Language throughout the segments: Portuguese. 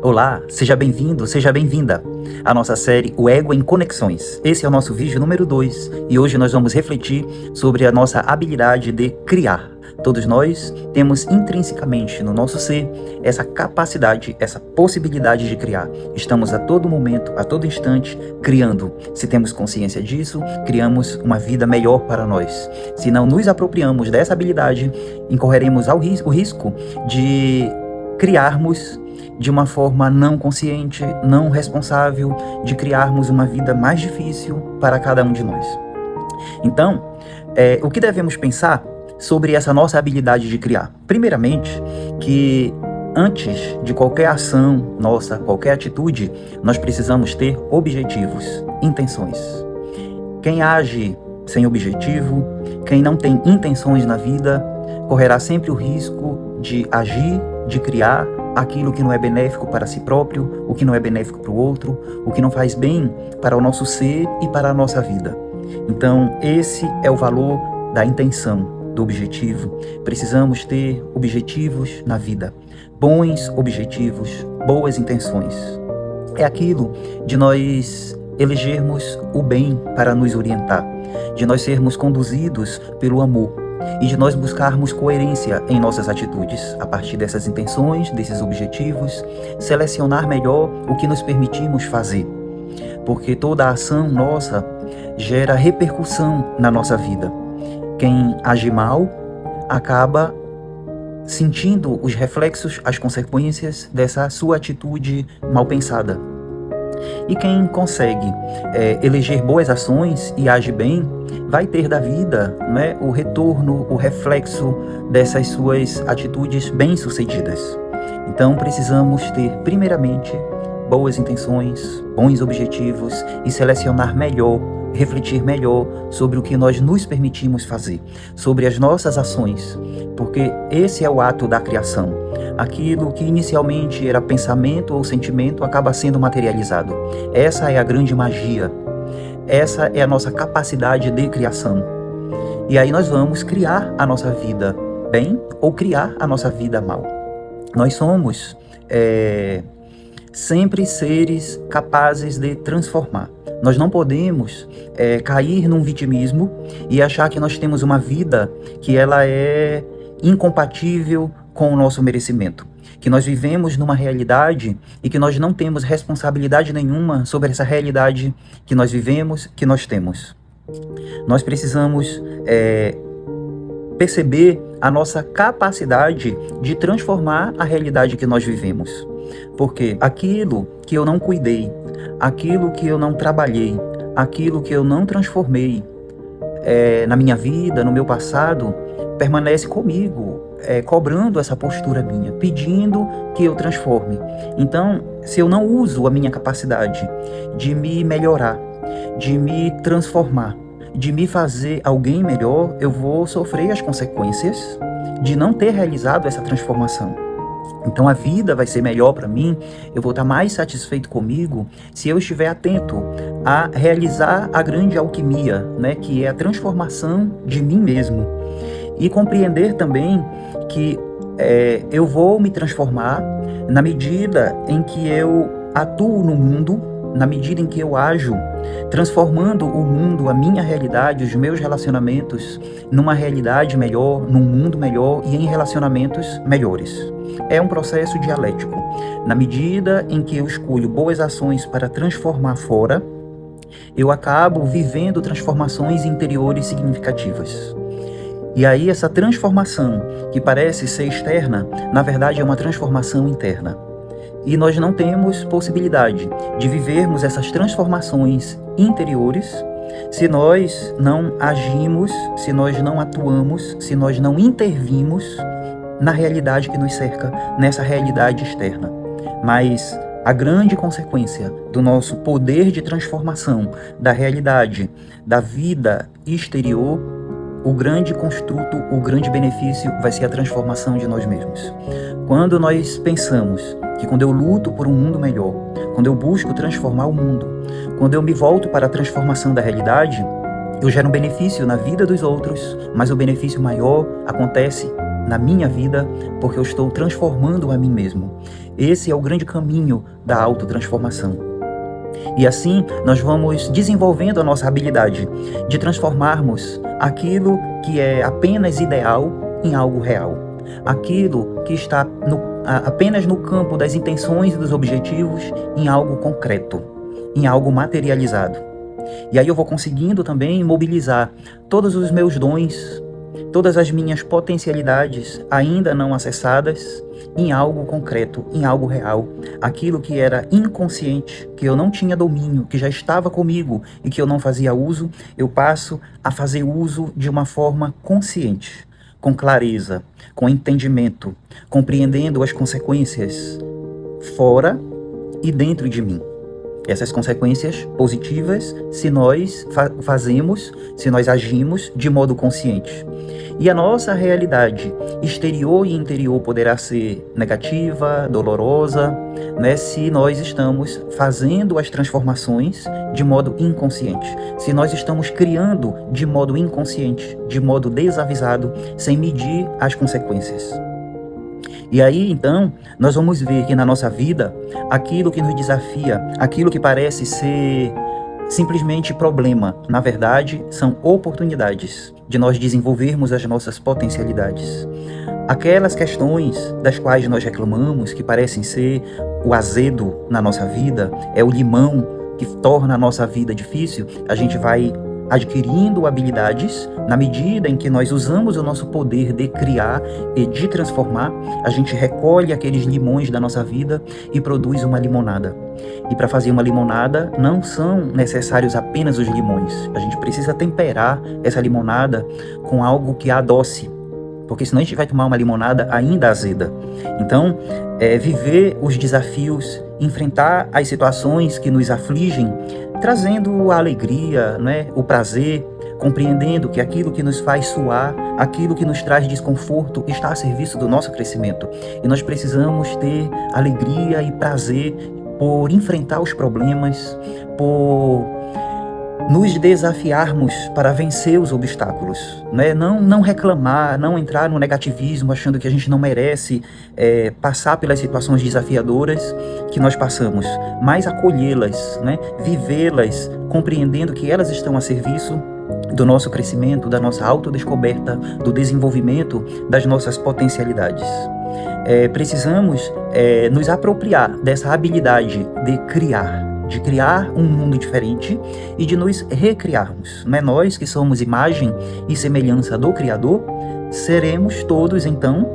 Olá, seja bem-vindo, seja bem-vinda à nossa série O Ego em Conexões. Esse é o nosso vídeo número 2 e hoje nós vamos refletir sobre a nossa habilidade de criar. Todos nós temos intrinsecamente no nosso ser essa capacidade, essa possibilidade de criar. Estamos a todo momento, a todo instante, criando. Se temos consciência disso, criamos uma vida melhor para nós. Se não nos apropriamos dessa habilidade, incorreremos o risco de criarmos de uma forma não consciente, não responsável, de criarmos uma vida mais difícil para cada um de nós. Então, o que devemos pensar sobre essa nossa habilidade de criar? Primeiramente, que antes de qualquer ação nossa, qualquer atitude, nós precisamos ter objetivos, intenções. Quem age sem objetivo, quem não tem intenções na vida, correrá sempre o risco de agir, de criar aquilo que não é benéfico para si próprio, o que não é benéfico para o outro, o que não faz bem para o nosso ser e para a nossa vida. Então, esse é o valor da intenção, do objetivo. Precisamos ter objetivos na vida, bons objetivos, boas intenções. É aquilo de nós elegermos o bem para nos orientar, de nós sermos conduzidos pelo amor, e de nós buscarmos coerência em nossas atitudes, a partir dessas intenções, desses objetivos, selecionar melhor o que nos permitimos fazer, porque toda ação nossa gera repercussão na nossa vida. Quem age mal acaba sentindo os reflexos, as consequências dessa sua atitude mal pensada. E quem consegue eleger boas ações e age bem, vai ter da vida, né, o retorno, o reflexo dessas suas atitudes bem-sucedidas. Então precisamos ter, primeiramente, boas intenções, bons objetivos e selecionar melhor, refletir melhor sobre o que nós nos permitimos fazer, sobre as nossas ações, porque esse é o ato da criação. Aquilo que inicialmente era pensamento ou sentimento acaba sendo materializado. Essa é a grande magia. Essa é a nossa capacidade de criação. E aí nós vamos criar a nossa vida bem ou criar a nossa vida mal. Nós somos sempre seres capazes de transformar. Nós não podemos cair num vitimismo e achar que nós temos uma vida que ela é incompatível com o nosso merecimento, que nós vivemos numa realidade e que nós não temos responsabilidade nenhuma sobre essa realidade que nós vivemos, que nós temos. Nós precisamos perceber a nossa capacidade de transformar a realidade que nós vivemos, porque aquilo que eu não cuidei, aquilo que eu não trabalhei, aquilo que eu não transformei na minha vida, no meu passado, permanece comigo, cobrando essa postura minha, pedindo que eu transforme. Então, se eu não uso a minha capacidade de me melhorar, de me transformar, de me fazer alguém melhor, eu vou sofrer as consequências de não ter realizado essa transformação. Então a vida vai ser melhor para mim, eu vou estar mais satisfeito comigo se eu estiver atento a realizar a grande alquimia, né, que é a transformação de mim mesmo. E compreender também que eu vou me transformar na medida em que eu atuo no mundo, na medida em que eu ajo, transformando o mundo, a minha realidade, os meus relacionamentos, numa realidade melhor, num mundo melhor e em relacionamentos melhores. É um processo dialético. Na medida em que eu escolho boas ações para transformar fora, eu acabo vivendo transformações interiores significativas. E aí essa transformação, que parece ser externa, na verdade é uma transformação interna. E nós não temos possibilidade de vivermos essas transformações interiores se nós não agimos, se nós não atuamos, se nós não intervimos na realidade que nos cerca, nessa realidade externa. Mas a grande consequência do nosso poder de transformação da realidade, da vida exterior, o grande construto, o grande benefício vai ser a transformação de nós mesmos. Quando nós pensamos que quando eu luto por um mundo melhor, quando eu busco transformar o mundo, quando eu me volto para a transformação da realidade, eu gero um benefício na vida dos outros, mas o benefício maior acontece na minha vida, porque eu estou transformando a mim mesmo. Esse é o grande caminho da autotransformação. E assim, nós vamos desenvolvendo a nossa habilidade de transformarmos aquilo que é apenas ideal em algo real. Aquilo que está apenas no campo das intenções e dos objetivos em algo concreto, em algo materializado. E aí eu vou conseguindo também mobilizar todos os meus dons, todas as minhas potencialidades ainda não acessadas em algo concreto, em algo real. Aquilo que era inconsciente, que eu não tinha domínio, que já estava comigo e que eu não fazia uso, eu passo a fazer uso de uma forma consciente, com clareza, com entendimento, compreendendo as consequências fora e dentro de mim. Essas consequências positivas se nós se nós agimos de modo consciente. E a nossa realidade exterior e interior poderá ser negativa, dolorosa, né, se nós estamos fazendo as transformações de modo inconsciente. Se nós estamos criando de modo inconsciente, de modo desavisado, sem medir as consequências. E aí, então, nós vamos ver que na nossa vida, aquilo que nos desafia, aquilo que parece ser simplesmente problema, na verdade, são oportunidades de nós desenvolvermos as nossas potencialidades. Aquelas questões das quais nós reclamamos, que parecem ser o azedo na nossa vida, é o limão que torna a nossa vida difícil, a gente vai adquirindo habilidades, na medida em que nós usamos o nosso poder de criar e de transformar, a gente recolhe aqueles limões da nossa vida e produz uma limonada. E para fazer uma limonada, não são necessários apenas os limões. A gente precisa temperar essa limonada com algo que a adoce, porque senão a gente vai tomar uma limonada ainda azeda. Então, viver os desafios, enfrentar as situações que nos afligem, trazendo a alegria, né, o prazer, compreendendo que aquilo que nos faz suar, aquilo que nos traz desconforto, está a serviço do nosso crescimento. E nós precisamos ter alegria e prazer por enfrentar os problemas, por nos desafiarmos para vencer os obstáculos, né? Não reclamar, não entrar no negativismo achando que a gente não merece passar pelas situações desafiadoras que nós passamos, mas acolhê-las, né? Vivê-las, compreendendo que elas estão a serviço do nosso crescimento, da nossa autodescoberta, do desenvolvimento das nossas potencialidades. Precisamos nos apropriar dessa habilidade de criar um mundo diferente e de nos recriarmos. Né? Nós que somos imagem e semelhança do Criador, seremos todos então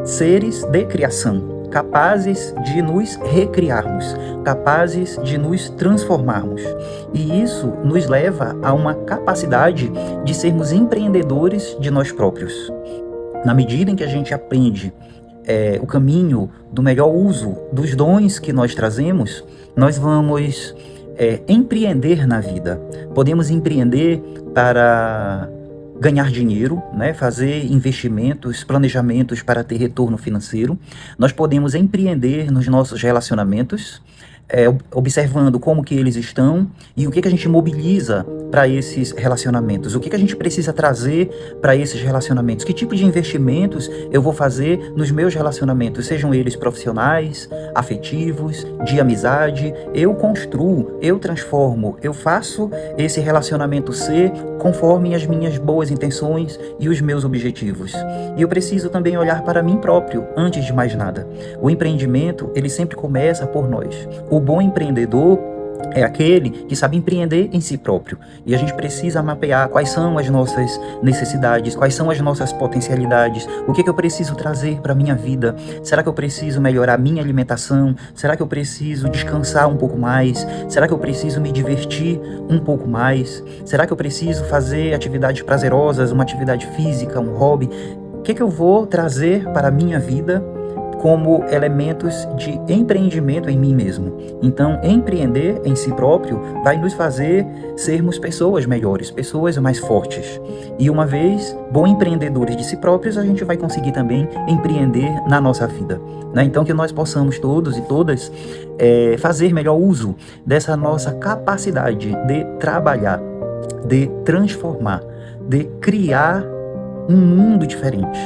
seres de criação, capazes de nos recriarmos, capazes de nos transformarmos. E isso nos leva a uma capacidade de sermos empreendedores de nós próprios. Na medida em que a gente aprende o caminho do melhor uso dos dons que nós trazemos, nós vamos empreender na vida. Podemos empreender para ganhar dinheiro, né? Fazer investimentos, planejamentos para ter retorno financeiro. Nós podemos empreender nos nossos relacionamentos, observando como que eles estão e o que a gente mobiliza para esses relacionamentos, o que a gente precisa trazer para esses relacionamentos, que tipo de investimentos eu vou fazer nos meus relacionamentos, sejam eles profissionais, afetivos, de amizade. Eu construo, eu transformo, eu faço esse relacionamento ser conforme as minhas boas intenções e os meus objetivos. E eu preciso também olhar para mim próprio, antes de mais nada. O empreendimento, ele sempre começa por nós. O bom empreendedor é aquele que sabe empreender em si próprio. E a gente precisa mapear quais são as nossas necessidades, quais são as nossas potencialidades, o que eu preciso trazer para a minha vida. Será que eu preciso melhorar minha alimentação? Será que eu preciso descansar um pouco mais? Será que eu preciso me divertir um pouco mais? Será que eu preciso fazer atividades prazerosas, uma atividade física, um hobby? O que eu vou trazer para a minha vida como elementos de empreendimento em mim mesmo? Então, empreender em si próprio vai nos fazer sermos pessoas melhores, pessoas mais fortes. E uma vez bons empreendedores de si próprios, a gente vai conseguir também empreender na nossa vida, né? Então, que nós possamos todos e todas fazer melhor uso dessa nossa capacidade de trabalhar, de transformar, de criar um mundo diferente.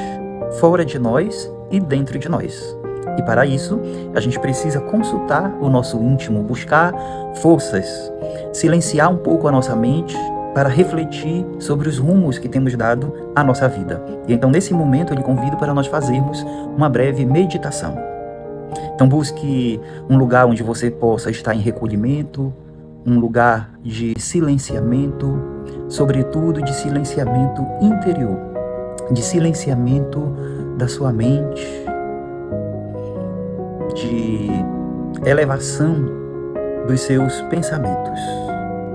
fora de nós e dentro de nós. E para isso, a gente precisa consultar o nosso íntimo, buscar forças, silenciar um pouco a nossa mente para refletir sobre os rumos que temos dado à nossa vida. E então, nesse momento, eu lhe convido para nós fazermos uma breve meditação. Então, busque um lugar onde você possa estar em recolhimento, um lugar de silenciamento, sobretudo de silenciamento interior, de silenciamento da sua mente, de elevação dos seus pensamentos.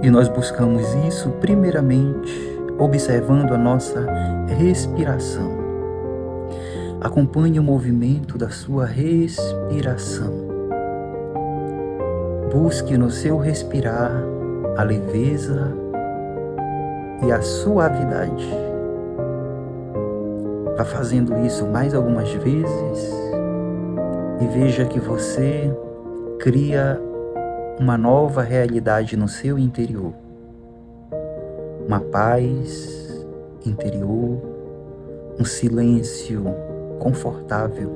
E nós buscamos isso primeiramente observando a nossa respiração. Acompanhe o movimento da sua respiração. Busque no seu respirar a leveza e a suavidade. Vá fazendo isso mais algumas vezes e veja que você cria uma nova realidade no seu interior. Uma paz interior, um silêncio confortável.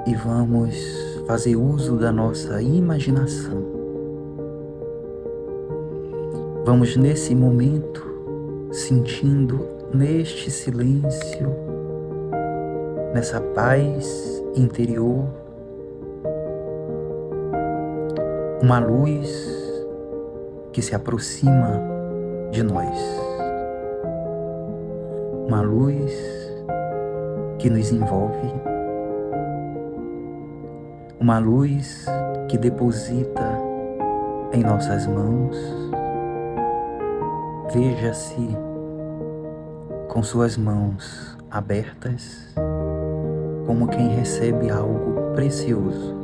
E vamos fazer uso da nossa imaginação. Vamos nesse momento sentindo neste silêncio, nessa paz interior, uma luz que se aproxima de nós, uma luz que nos envolve, uma luz que deposita em nossas mãos. Veja-se com suas mãos abertas, como quem recebe algo precioso.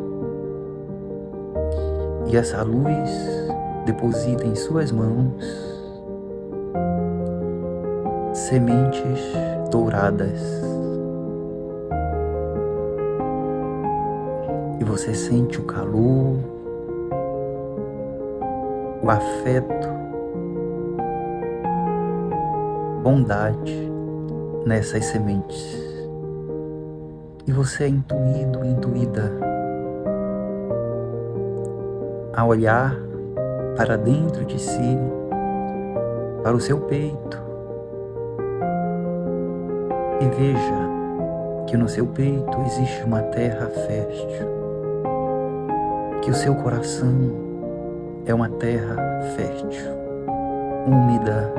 E essa luz deposita em suas mãos sementes douradas. E você sente o calor, o afeto, bondade nessas sementes. E você é intuído, intuída a olhar para dentro de si, para o seu peito, e veja que no seu peito existe uma terra fértil, que o seu coração é uma terra fértil, úmida,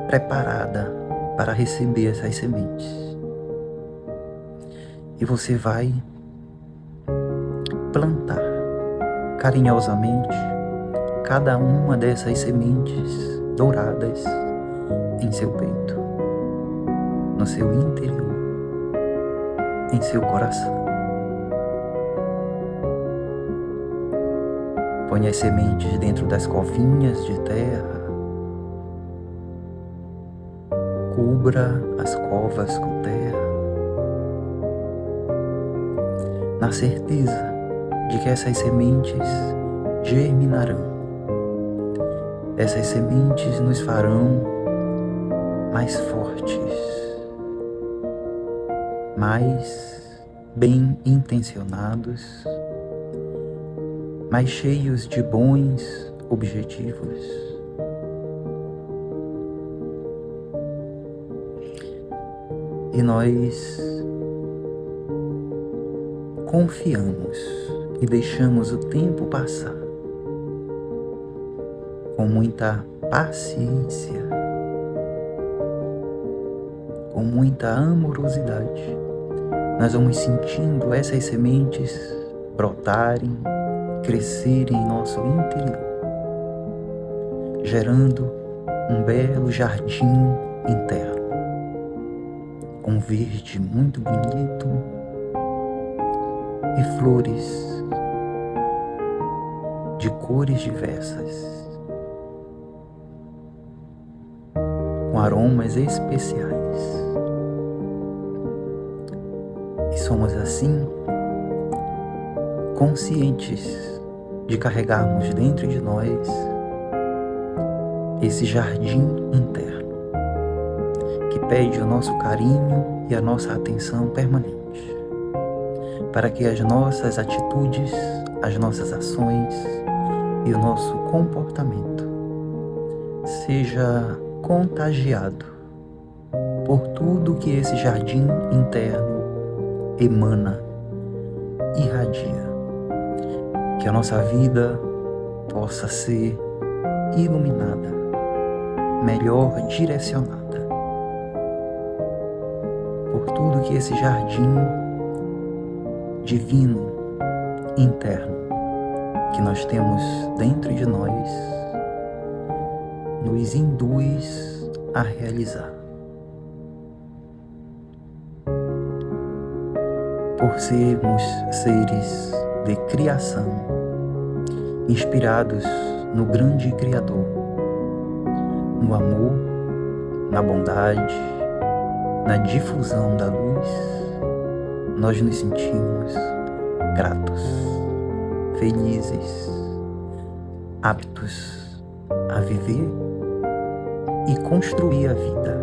preparada para receber essas sementes. E você vai plantar carinhosamente cada uma dessas sementes douradas em seu peito, no seu interior, em seu coração. Põe as sementes dentro das covinhas de terra, cubra as covas com terra, na certeza de que essas sementes germinarão. Essas sementes nos farão mais fortes, mais bem intencionados, mais cheios de bons objetivos. E nós confiamos e deixamos o tempo passar com muita paciência, com muita amorosidade. Nós vamos sentindo essas sementes brotarem, crescerem em nosso interior, gerando um belo jardim interno, com verde muito bonito e flores de cores diversas, com aromas especiais. E somos assim conscientes de carregarmos dentro de nós esse jardim interno, que que pede o nosso carinho e a nossa atenção permanente, para que as nossas atitudes, as nossas ações e o nosso comportamento seja contagiado por tudo que esse jardim interno emana, irradia. Que a nossa vida possa ser iluminada, melhor direcionada por tudo que esse jardim divino interno que nós temos dentro de nós nos induz a realizar. Por sermos seres de criação, inspirados no grande Criador, no amor, na bondade, na difusão da luz, nós nos sentimos gratos, felizes, aptos a viver e construir a vida,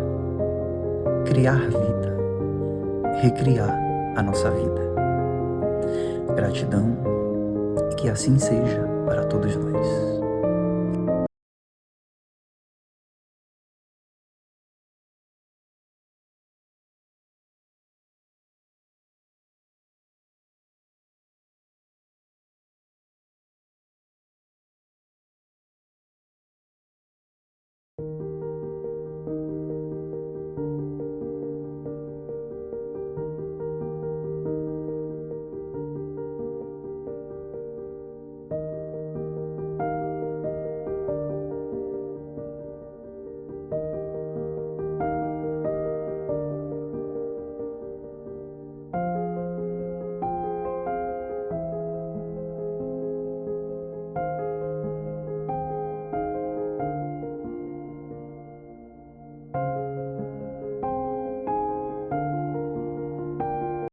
criar vida, recriar a nossa vida. Gratidão e que assim seja para todos nós.